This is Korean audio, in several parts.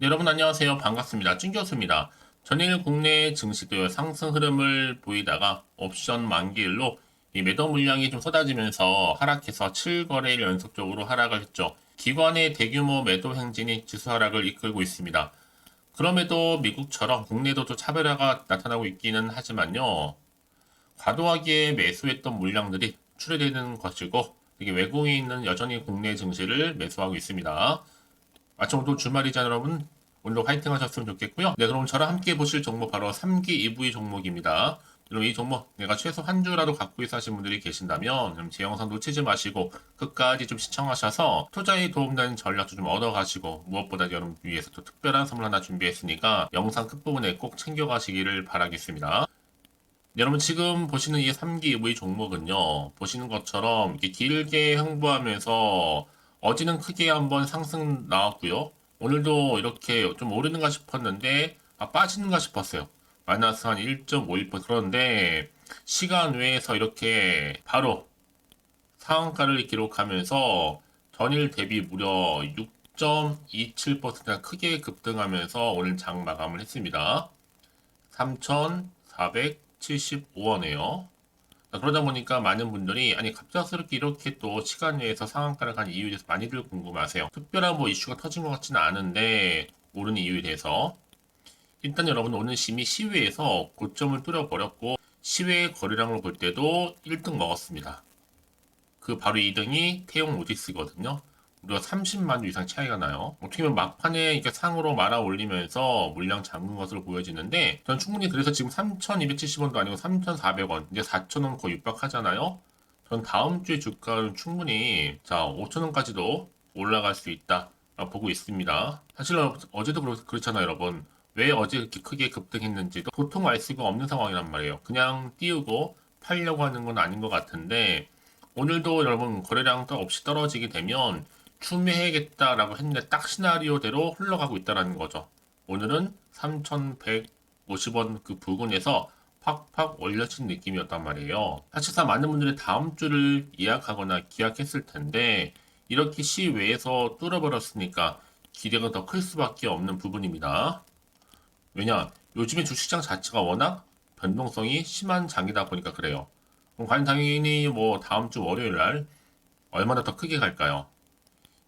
네, 여러분 안녕하세요. 반갑습니다. 찐 교수입니다. 전일 국내 증시도 상승 흐름을 보이다가 옵션 만기일로 이 매도 물량이 좀 쏟아지면서 하락해서 7거래일 연속적으로 하락을 했죠. 기관의 대규모 매도 행진이 지수 하락을 이끌고 있습니다. 그럼에도 미국처럼 국내에도 차별화가 나타나고 있기는 하지만요. 과도하게 매수했던 물량들이 출회되는 것이고 되게 외국인은 여전히 국내 증시를 매수하고 있습니다. 마침 오늘 주말이자 여러분 오늘도 화이팅 하셨으면 좋겠고요. 네, 그럼 저랑 함께 보실 종목 바로 3기 EV 종목입니다. 그럼 이 종목 내가 최소 한 주라도 갖고 있어 하신 분들이 계신다면 그럼 제 영상 놓치지 마시고 끝까지 좀 시청하셔서 투자에 도움되는 전략도 좀 얻어가시고 무엇보다 여러분 위해서 또 특별한 선물 하나 준비했으니까 영상 끝부분에 꼭 챙겨가시기를 바라겠습니다. 네, 여러분 지금 보시는 이 3기 EV 종목은요. 보시는 것처럼 이렇게 길게 횡보하면서 어제는 크게 한번 상승 나왔고요. 오늘도 이렇게 좀 오르는가 싶었는데 빠지는가 싶었어요. 마이너스 한 1.51%. 그런데 시간 외에서 이렇게 바로 상한가를 기록하면서 전일 대비 무려 6.27%나 크게 급등하면서 오늘 장 마감을 했습니다. 3,475원이에요. 그러다 보니까 많은 분들이 아니 갑작스럽게 이렇게 또 시간 내에서 상한가를 간 이유에 대해서 많이들 궁금하세요. 특별한 뭐 이슈가 터진 것 같지는 않은데 오른 이유에 대해서 일단 여러분 오늘 심의 시외에서 고점을 뚫어버렸고 시외 거래량을 볼 때도 1등 먹었습니다. 그 바로 2등이 태용 로직스거든요. 우리가 30만 주 이상 차이가 나요. 어떻게 보면 막판에 이렇게 상으로 말아 올리면서 물량 잠근 것으로 보여지는데 전 충분히 그래서 지금 3,270원도 아니고 3,400원 이제 4,000원 거의 육박하잖아요. 전 다음 주에 주가는 충분히 자 5,000원까지도 올라갈 수 있다 보고 있습니다. 사실 어제도 그렇잖아요, 여러분. 왜 어제 이렇게 크게 급등했는지도 도통 알 수가 없는 상황이란 말이에요. 그냥 띄우고 팔려고 하는 건 아닌 것 같은데 오늘도 여러분 거래량 없이 떨어지게 되면 추매해야겠다라고 했는데 딱 시나리오대로 흘러가고 있다라는 거죠. 오늘은 3,150원 그 부근에서 팍팍 올려친 느낌이었단 말이에요. 사실상 많은 분들이 다음 주를 예약하거나 기약했을 텐데 이렇게 시외에서 뚫어버렸으니까 기대가 더 클 수밖에 없는 부분입니다. 왜냐? 요즘에 주식시장 자체가 워낙 변동성이 심한 장이다 보니까 그래요. 그럼 과연 당연히 뭐 다음 주 월요일 날 얼마나 더 크게 갈까요?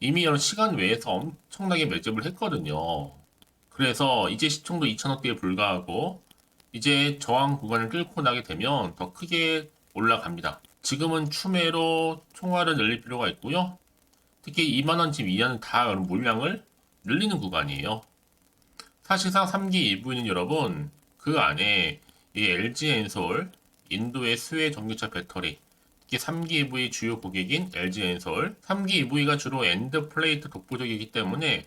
이미 이런 시간 외에서 엄청나게 매집을 했거든요. 그래서 이제 시총도 2천억대에 불과하고 이제 저항 구간을 뚫고 나게 되면 더 크게 올라갑니다. 지금은 추매로 총알을 늘릴 필요가 있고요. 특히 2만원 집 이하는 다 물량을 늘리는 구간이에요. 사실상 3기 2부는 여러분 그 안에 이 LG 엔솔, 인도의 스웨 전기차 배터리, 특히 3기 EV 주요 고객인 LG 엔솔, 3기 EV가 주로 엔드 플레이트 독보적이기 때문에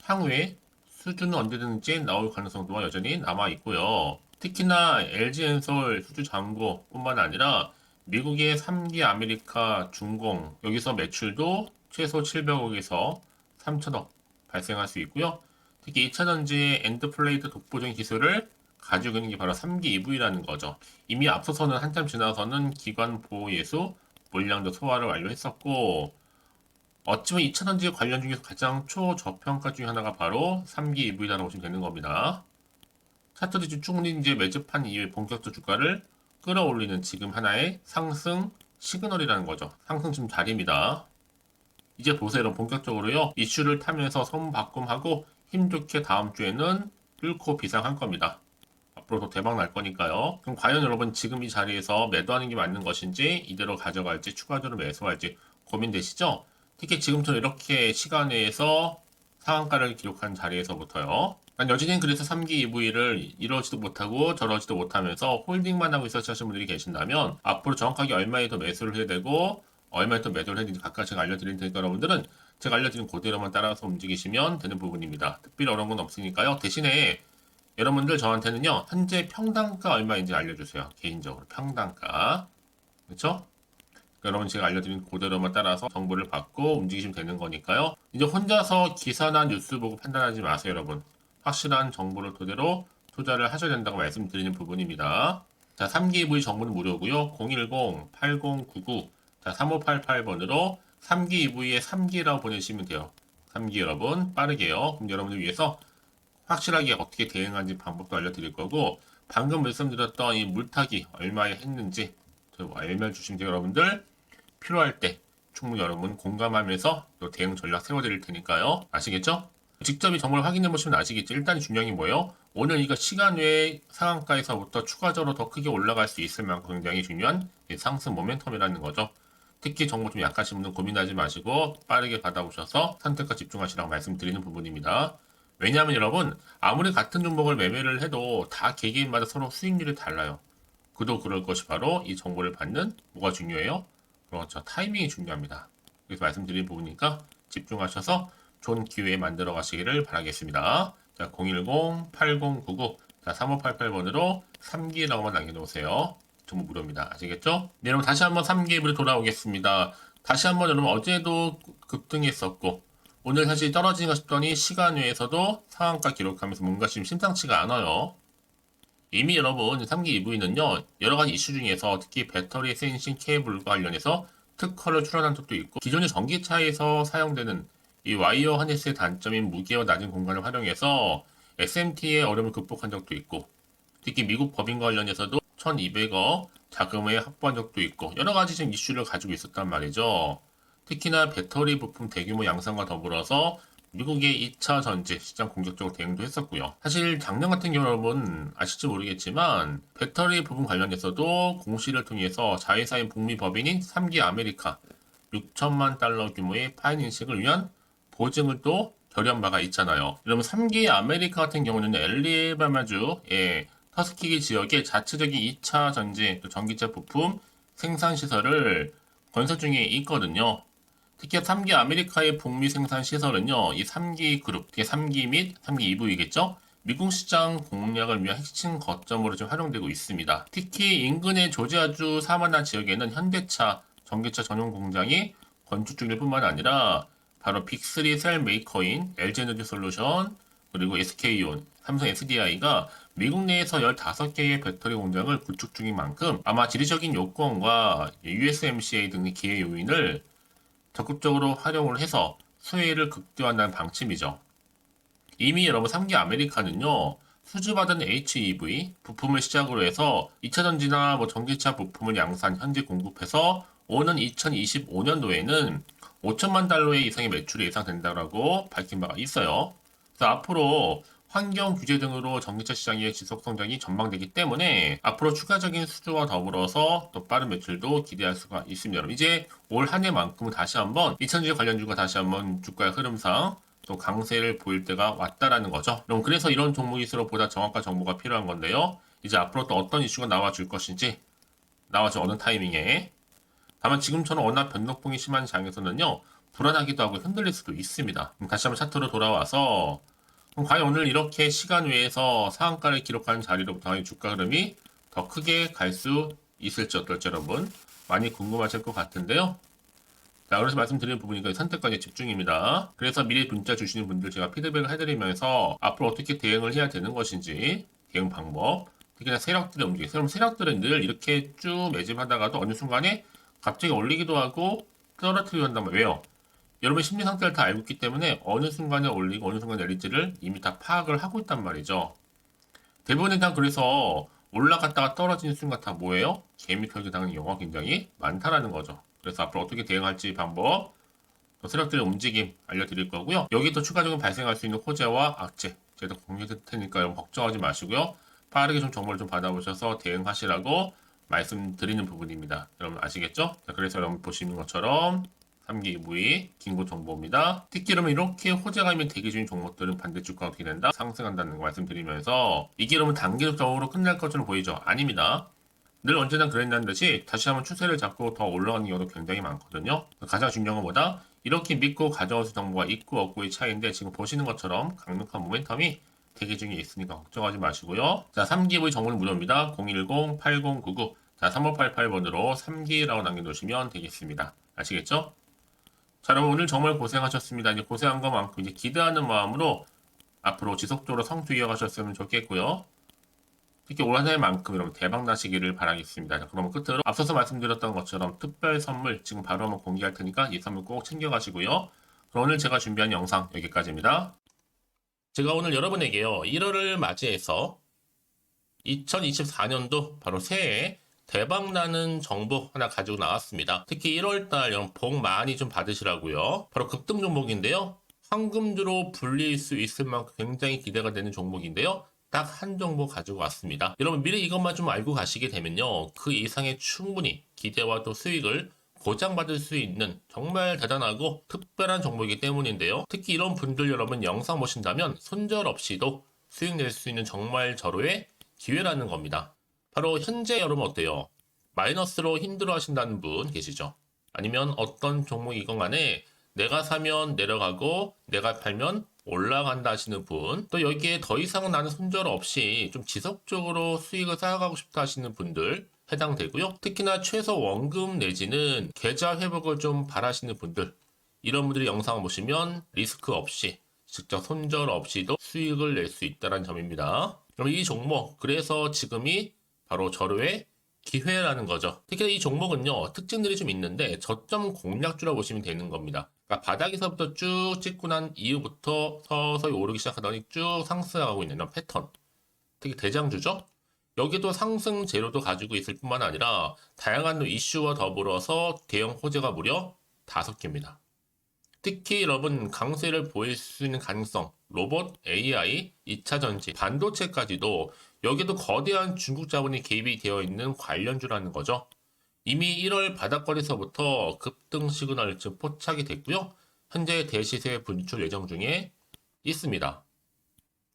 향후에 수주는 언제든지 나올 가능성도 여전히 남아 있고요. 특히나 LG 엔솔 수주 잔고뿐만 아니라 미국의 3기 아메리카 중공 여기서 매출도 최소 700억에서 3천억 발생할 수 있고요. 특히 2차전지의 엔드플레이트 독보적인 기술을 가지고 있는 게 바로 3기 EV라는 거죠. 이미 앞서서는 한참 지나서는 기관 보호 예수, 물량도 소화를 완료했었고 어찌 보면 2차전지 관련 중에서 가장 초저평가 중에 하나가 바로 3기 EV라고 보시면 되는 겁니다. 차트도 충분히 이제 매집한 이후에 본격적 주가를 끌어올리는 지금 하나의 상승 시그널이라는 거죠. 상승 지금 자리입니다. 이제 보세요. 여러분 본격적으로요. 이슈를 타면서 선바꿈하고 힘좋게 다음 주에는 뚫고 비상할 겁니다. 앞으로도 대박 날 거니까요. 그럼 과연 여러분 지금 이 자리에서 매도하는 게 맞는 것인지 이대로 가져갈지 추가적으로 매수할지 고민되시죠? 특히 지금처럼 이렇게 시간 내에서 상한가를 기록한 자리에서부터요. 난 여진이 그래서 3기 EV를 이러지도 못하고 저러지도 못하면서 홀딩만 하고 있었지 하시는 분들이 계신다면 앞으로 정확하게 얼마에 더 매수를 해야 되고 얼마에 더 매도를 해야 되는지 각각 제가 알려드릴 테니까 여러분들은 제가 알려드린 그대로만 따라서 움직이시면 되는 부분입니다. 특별히 어려운 건 없으니까요. 대신에 여러분들 저한테는요. 현재 평단가 얼마인지 알려주세요. 개인적으로 평단가. 그렇죠? 여러분 제가 알려드린 그대로만 따라서 정보를 받고 움직이시면 되는 거니까요. 이제 혼자서 기사나 뉴스 보고 판단하지 마세요, 여러분. 확실한 정보를 토대로 투자를 하셔야 된다고 말씀드리는 부분입니다. 자, 3기 v 정보는 무료고요. 010-8099 자, 3588번으로 3기 EV에 3기라고 보내시면 돼요. 3기 여러분 빠르게요. 그럼 여러분을 위해서 확실하게 어떻게 대응하는지 방법도 알려드릴 거고, 방금 말씀드렸던 이 물타기 얼마에 했는지 알려주시면 돼요. 여러분들 필요할 때 충분히 여러분 공감하면서 또 대응 전략 세워드릴 테니까요. 아시겠죠? 직접 이 정보를 확인해 보시면 아시겠죠? 일단 중요한 게 뭐예요? 오늘 이거 시간 외에 상한가에서부터 추가적으로 더 크게 올라갈 수 있을 만큼 굉장히 중요한 상승 모멘텀이라는 거죠. 특히 정보 좀 약하신 분은 고민하지 마시고 빠르게 받아보셔서 선택과 집중하시라고 말씀드리는 부분입니다. 왜냐하면 여러분 아무리 같은 종목을 매매를 해도 다 개개인마다 서로 수익률이 달라요. 그도 그럴 것이 바로 이 정보를 받는 뭐가 중요해요? 그렇죠. 타이밍이 중요합니다. 그래서 말씀드린 부분이니까 집중하셔서 좋은 기회 만들어 가시기를 바라겠습니다. 자, 010-8099 자, 3588번으로 3기라고만 남겨놓으세요. 전부 무료입니다. 아시겠죠? 네, 여러분 다시 한번 3기입으로 돌아오겠습니다. 다시 한번 여러분 어제도 급등했었고 오늘 사실 떨어지는가 싶더니 시간 외에서도 상한가 기록하면서 뭔가 지금 심상치가 않아요. 이미 여러분 3기 EV는요 여러가지 이슈 중에서 특히 배터리 센싱 케이블과 관련해서 특허를 출원한 적도 있고 기존의 전기차에서 사용되는 이 와이어 하네스의 단점인 무게와 낮은 공간을 활용해서 SMT의 어려움을 극복한 적도 있고 특히 미국 법인과 관련해서도 1200억 자금을 확보한 적도 있고 여러가지 지금 이슈를 가지고 있었단 말이죠. 특히나 배터리 부품 대규모 양산과 더불어서 미국의 2차 전지 시장 공격적으로 대응도 했었고요. 사실 작년 같은 경우 여러분 아실지 모르겠지만 배터리 부분 관련해서도 공시를 통해서 자회사인 북미 법인인 3기 아메리카 6천만 달러 규모의 파이낸싱을 위한 보증을 또 결의한 바가 있잖아요. 여러분 3기 아메리카 같은 경우는 엘리바마주의 터스키기 지역의 자체적인 2차 전지 전기차 부품 생산 시설을 건설 중에 있거든요. 특히 3기 아메리카의 북미 생산 시설은요, 이 3기 그룹, 특히 3기 및 3기 EV겠죠? 미국 시장 공략을 위한 핵심 거점으로 지금 활용되고 있습니다. 특히 인근의 조지아주 사마나 지역에는 현대차, 전기차 전용 공장이 건축 중일 뿐만 아니라 바로 빅3 셀 메이커인 LG에너지 솔루션, 그리고 SK온, 삼성 SDI가 미국 내에서 15개의 배터리 공장을 구축 중인 만큼 아마 지리적인 요건과 USMCA 등의 기회 요인을 적극적으로 활용을 해서 수혜를 극대화한다는 방침이죠. 이미 여러분 3기 아메리카는요. 수주받은 HEV 부품을 시작으로 해서 2차전지나 전기차 부품을 양산 현재 공급해서 오는 2025년도에는 5천만 달러의 이상의 매출이 예상된다고 밝힌 바가 있어요. 그래서 앞으로 환경 규제 등으로 전기차 시장의 지속 성장이 전망되기 때문에 앞으로 추가적인 수주와 더불어서 또 빠른 매출도 기대할 수가 있습니다. 여러분 이제 올 한 해만큼은 다시 한번 2000주 관련주가 다시 한번 주가의 흐름상 또 강세를 보일 때가 왔다라는 거죠. 그럼 그래서 이런 종목일수록 보다 정확한 정보가 필요한 건데요. 이제 앞으로 또 어떤 이슈가 나와줄 것인지 나와줄 어느 타이밍에 다만 지금처럼 워낙 변동폭이 심한 장에서는요. 불안하기도 하고 흔들릴 수도 있습니다. 다시 한번 차트로 돌아와서 그럼 과연 오늘 이렇게 시간 외에서 상한가를 기록하는 자리로부터 주가 흐름이 더 크게 갈 수 있을지 어떨지 여러분 많이 궁금하실 것 같은데요. 자, 그래서 말씀드리는 부분이니까 선택관의 집중입니다. 그래서 미리 문자 주시는 분들 제가 피드백을 해드리면서 앞으로 어떻게 대응을 해야 되는 것인지 대응 방법 특히나 세력들의 움직임 그럼 세력들은 늘 이렇게 쭉 매집하다가도 어느 순간에 갑자기 올리기도 하고 떨어뜨리기도 한단 말이에요. 왜요? 여러분 심리 상태를 다 알고 있기 때문에 어느 순간에 올리고 어느 순간에 내릴지를 이미 다 파악을 하고 있단 말이죠. 대부분은 다 그래서 올라갔다가 떨어지는 순간 다 뭐예요? 개미 털기 당하는 경우가 굉장히 많다라는 거죠. 그래서 앞으로 어떻게 대응할지 방법, 또 세력들의 움직임 알려드릴 거고요. 여기 또 추가적으로 발생할 수 있는 호재와 악재 제가 공유해 드릴 테니까 여러분 걱정하지 마시고요. 빠르게 좀 정보를 좀 받아보셔서 대응하시라고 말씀드리는 부분입니다. 여러분 아시겠죠? 자, 그래서 여러분 보시는 것처럼 3기 EV 긴급 정보입니다. 특히 여러분 이렇게 호재가 있는 대기 중인 종목들은 반대주가 어떻게 된다? 상승한다는 거 말씀드리면서 이게 여러분 단기적으로 끝날 것처럼 보이죠? 아닙니다. 늘 언제나 그랬다는 듯이 다시 한번 추세를 잡고 더 올라가는 경우도 굉장히 많거든요. 가장 중요한 것보다 이렇게 믿고 가져올 수 정보가 있고 없고의 차이인데 지금 보시는 것처럼 강력한 모멘텀이 대기 중에 있으니까 걱정하지 마시고요. 자, 3기 EV 정보는 무료입니다. 010-8099 자, 3588번으로 3기라고 남겨놓으시면 되겠습니다. 아시겠죠? 자, 여러분 오늘 정말 고생하셨습니다. 이제 고생한 것만큼 이제 기대하는 마음으로 앞으로 지속적으로 성투 이어가셨으면 좋겠고요. 특히 올 한 해만큼 여러분 대박 나시기를 바라겠습니다. 자, 그럼 끝으로 앞서서 말씀드렸던 것처럼 특별 선물 지금 바로 한번 공개할 테니까 이 선물 꼭 챙겨가시고요. 그럼 오늘 제가 준비한 영상 여기까지입니다. 제가 오늘 여러분에게요, 1월을 맞이해서 2024년도 바로 새해 대박나는 정보 하나 가지고 나왔습니다. 특히 1월달 여러분 복 많이 좀 받으시라고요. 바로 급등 종목인데요. 황금주로 불릴 수 있을 만큼 굉장히 기대가 되는 종목인데요. 딱 한 종목 가지고 왔습니다. 여러분 미리 이것만 좀 알고 가시게 되면요, 그 이상의 충분히 기대와 또 수익을 보장받을 수 있는 정말 대단하고 특별한 종목이기 때문인데요. 특히 이런 분들 여러분 영상 보신다면 손절없이도 수익 낼 수 있는 정말 절호의 기회라는 겁니다. 바로 현재 여러분 어때요? 마이너스로 힘들어 하신다는 분 계시죠? 아니면 어떤 종목이건 간에 내가 사면 내려가고 내가 팔면 올라간다 하시는 분, 또 여기에 더 이상 나는 손절 없이 좀 지속적으로 수익을 쌓아가고 싶다 하시는 분들 해당되고요. 특히나 최소 원금 내지는 계좌 회복을 좀 바라시는 분들, 이런 분들이 영상을 보시면 리스크 없이 직접 손절 없이도 수익을 낼 수 있다는 점입니다. 그럼 이 종목, 그래서 지금이 바로 절호의 기회라는 거죠. 특히 이 종목은요, 특징들이 좀 있는데 저점 공략주라 보시면 되는 겁니다. 그러니까 바닥에서부터 쭉 찍고 난 이후부터 서서히 오르기 시작하더니 쭉 상승하고 있는 이런 패턴. 특히 대장주죠. 여기도 상승 재료도 가지고 있을 뿐만 아니라 다양한 이슈와 더불어서 대형 호재가 무려 5개입니다. 특히 여러분 강세를 보일 수 있는 가능성, 로봇, AI, 2차 전지, 반도체까지도 여기도 거대한 중국 자본이 개입이 되어 있는 관련주라는 거죠. 이미 1월 바닥거리에서부터 급등 시그널 즉 포착이 됐고요. 현재 대시세 분출 예정 중에 있습니다.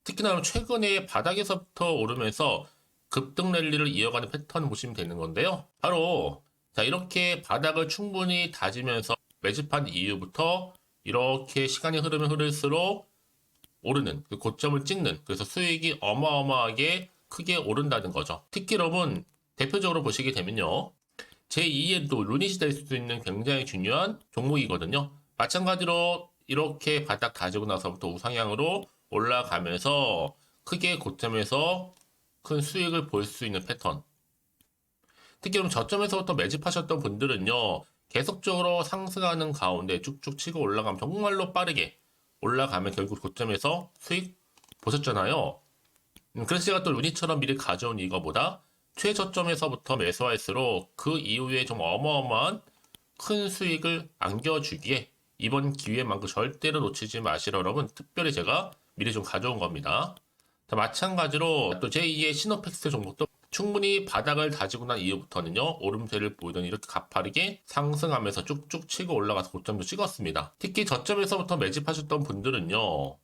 특히나 최근에 바닥에서부터 오르면서 급등 랠리를 이어가는 패턴을 보시면 되는 건데요. 바로 자 이렇게 바닥을 충분히 다지면서 매집한 이후부터 이렇게 시간이 흐르면 흐를수록 오르는 그 고점을 찍는, 그래서 수익이 어마어마하게 크게 오른다는 거죠. 특히 여러분 대표적으로 보시게 되면요, 제2의 또 루닛이 될 수도 있는 굉장히 중요한 종목이거든요. 마찬가지로 이렇게 바닥 다지고 나서부터 우상향으로 올라가면서 크게 고점에서 큰 수익을 볼 수 있는 패턴. 특히 그럼 저점에서부터 매집하셨던 분들은요, 계속적으로 상승하는 가운데 쭉쭉 치고 올라가면 정말로 빠르게 올라가면 결국 고점에서 수익 보셨잖아요. 그래서 제가 또 루니처럼 미리 가져온 이거보다 최저점에서부터 매수할수록 그 이후에 좀 어마어마한 큰 수익을 안겨주기에 이번 기회만큼 절대로 놓치지 마시라 여러분 특별히 제가 미리 좀 가져온 겁니다. 자, 마찬가지로 또 제2의 시노팩스 종목도 충분히 바닥을 다지고 난 이후부터는요, 오름세를 보이던 이렇게 가파르게 상승하면서 쭉쭉 치고 올라가서 고점도 찍었습니다. 특히 저점에서부터 매집하셨던 분들은요,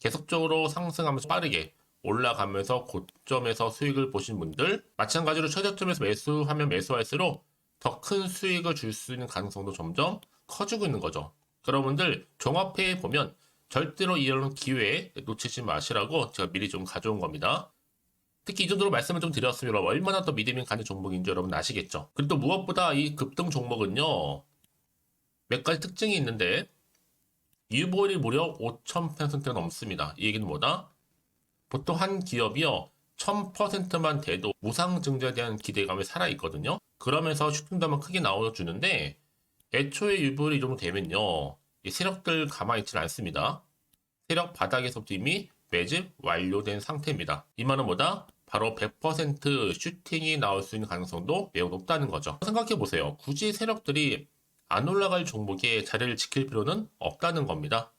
계속적으로 상승하면서 빠르게 올라가면서 고점에서 수익을 보신 분들, 마찬가지로 최저점에서 매수하면 매수할수록 더 큰 수익을 줄 수 있는 가능성도 점점 커지고 있는 거죠. 여러분들 종합해 보면 절대로 이런 기회에 놓치지 마시라고 제가 미리 좀 가져온 겁니다. 특히 이 정도로 말씀을 좀 드렸으면 얼마나 더 믿음이 가는 종목인지 여러분 아시겠죠? 그리고 또 무엇보다 이 급등 종목은요, 몇 가지 특징이 있는데 유보율이 무려 5,000%가 넘습니다. 이 얘기는 뭐다? 보통 한 기업이요 1000%만 돼도 무상증자에 대한 기대감이 살아있거든요. 그러면서 슈팅도 한번 크게 나와주는데 애초에 유보율이 이 정도 되면요, 이 세력들 가만히 있지 않습니다. 세력 바닥에서부터 이미 매집 완료된 상태입니다. 이 말은 뭐다? 바로 100% 슈팅이 나올 수 있는 가능성도 매우 높다는 거죠. 생각해보세요. 굳이 세력들이 안 올라갈 종목에 자리를 지킬 필요는 없다는 겁니다.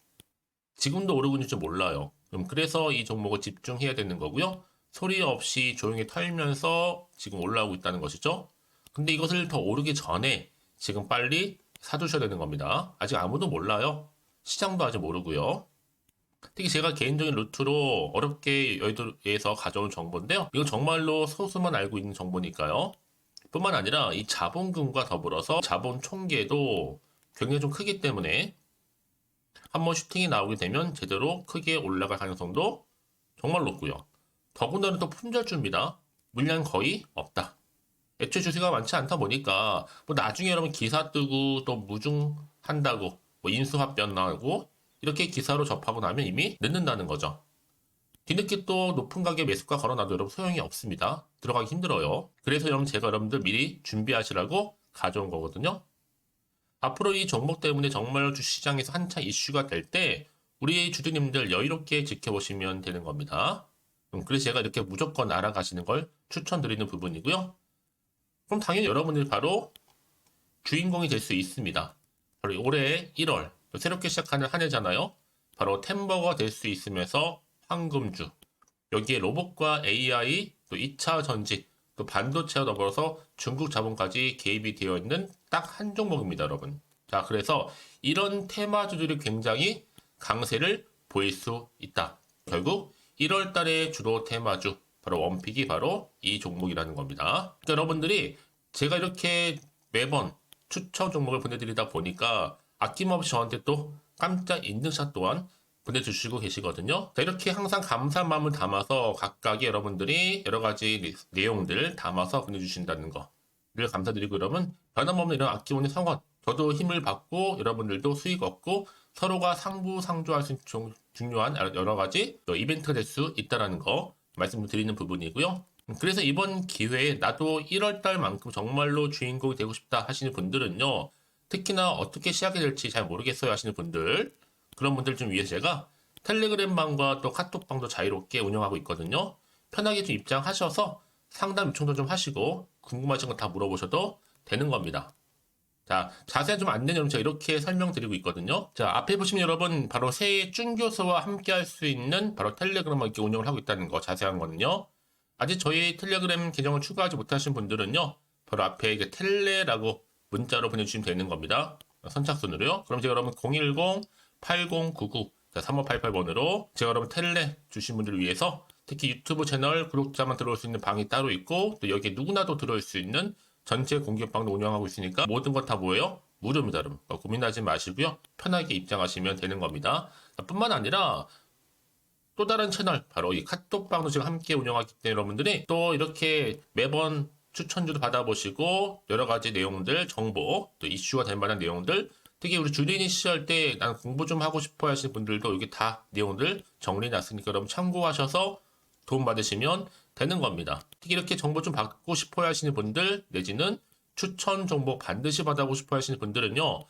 지금도 오르고 있는지 몰라요. 그래서 이 종목을 집중해야 되는 거고요. 소리 없이 조용히 털면서 지금 올라오고 있다는 것이죠. 근데 이것을 더 오르기 전에 지금 빨리 사두셔야 되는 겁니다. 아직 아무도 몰라요. 시장도 아직 모르고요. 특히 제가 개인적인 루트로 어렵게 여의도에서 가져온 정보인데요. 이건 정말로 소수만 알고 있는 정보니까요. 뿐만 아니라 이 자본금과 더불어서 자본 총계도 굉장히 좀 크기 때문에 한번 슈팅이 나오게 되면 제대로 크게 올라갈 가능성도 정말 높고요. 더군다나 또 품절주입니다. 물량 거의 없다. 애초에 주식가 많지 않다 보니까 뭐 나중에 여러분 기사 뜨고 또 무중한다고 뭐 인수합병 나오고 이렇게 기사로 접하고 나면 이미 늦는다는 거죠. 뒤늦게 또 높은 가격 매수가 걸어놔도 여러분 소용이 없습니다. 들어가기 힘들어요. 그래서 여러분 제가 여러분들 미리 준비하시라고 가져온 거거든요. 앞으로 이 종목 때문에 정말 주시장에서 한창 이슈가 될 때 우리 주주님들 여유롭게 지켜보시면 되는 겁니다. 그래서 제가 이렇게 무조건 알아가시는 걸 추천드리는 부분이고요. 그럼 당연히 여러분들이 바로 주인공이 될 수 있습니다. 바로 올해 1월 새롭게 시작하는 한 해잖아요. 바로 템버가 될 수 있으면서 황금주, 여기에 로봇과 AI, 또 2차 전지, 또 반도체와 더불어서 중국 자본까지 개입이 되어 있는 딱 한 종목입니다, 여러분. 자, 그래서 이런 테마주들이 굉장히 강세를 보일 수 있다. 결국 1월 달에 주로 테마주, 바로 원픽이 바로 이 종목이라는 겁니다. 그러니까 여러분들이 제가 이렇게 매번 추천 종목을 보내드리다 보니까 아낌없이 저한테 또 깜짝 인증샷 또한 보내주시고 계시거든요. 자, 이렇게 항상 감사한 마음을 담아서 각각의 여러분들이 여러 가지 내용들 담아서 보내주신다는 거를 감사드리고, 여러분 변함없는 이런 아낌없는 성원, 저도 힘을 받고 여러분들도 수익 얻고 서로가 상부상조할 수 있는 중요한 여러 가지 이벤트가 될 수 있다는 거 말씀드리는 부분이고요. 그래서 이번 기회에 나도 1월 달만큼 정말로 주인공이 되고 싶다 하시는 분들은요, 특히나 어떻게 시작이 될지 잘 모르겠어요 하시는 분들, 그런 분들 좀 위해서 제가 텔레그램 방과 또 카톡 방도 자유롭게 운영하고 있거든요. 편하게 좀 입장하셔서 상담 요청도 좀 하시고 궁금하신 거 다 물어보셔도 되는 겁니다. 자, 자세한 좀 안내 내용 제가 이렇게 설명드리고 있거든요. 자, 앞에 보시면 여러분 바로 새해 쭌교수와 함께 할 수 있는 바로 텔레그램을 이렇게 운영을 하고 있다는 거, 자세한 거는요. 아직 저희 텔레그램 계정을 추가하지 못하신 분들은요, 바로 앞에 이제 텔레라고 문자로 보내주시면 되는 겁니다. 선착순으로요. 그럼 제가 여러분 010-8099 3588번으로 제가 여러분 텔레 주신 분들을 위해서 특히 유튜브 채널 구독자만 들어올 수 있는 방이 따로 있고, 또 여기에 누구나도 들어올 수 있는 전체 공개방도 운영하고 있으니까 모든 것 다 뭐예요? 무료입니다, 여러분. 고민하지 마시고요. 편하게 입장하시면 되는 겁니다. 뿐만 아니라 또 다른 채널, 바로 이 카톡방도 지금 함께 운영하기 때문에 여러분들이 또 이렇게 매번 추천주도 받아보시고 여러 가지 내용들, 정보, 또 이슈가 될 만한 내용들, 특히 우리 주린이 시절 때 난 공부 좀 하고 싶어 하시는 분들도 여기 다 내용들 정리해놨으니까 여러분 참고하셔서 도움 받으시면 되는 겁니다. 특히 이렇게 정보 좀 받고 싶어 하시는 분들, 내지는 추천 정보 반드시 받아보고 싶어 하시는 분들은요,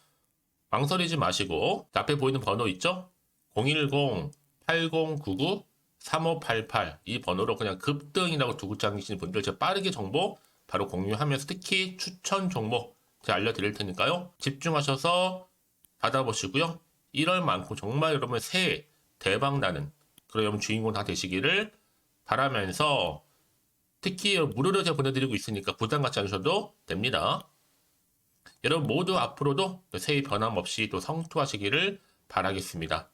망설이지 마시고 앞에 보이는 번호 있죠? 010-8099-3588 이 번호로 그냥 급등이라고 두고 당기시는 분들 제가 빠르게 정보 바로 공유하면서 특히 추천 종목 제가 알려드릴 테니까요. 집중하셔서 받아보시고요. 1월만큼 정말 여러분 새해 대박나는 그런 여러분 주인공 다 되시기를 바라면서, 특히 무료로 제가 보내드리고 있으니까 부담 갖지 않으셔도 됩니다. 여러분 모두 앞으로도 새해 변함없이 또 성투하시기를 바라겠습니다.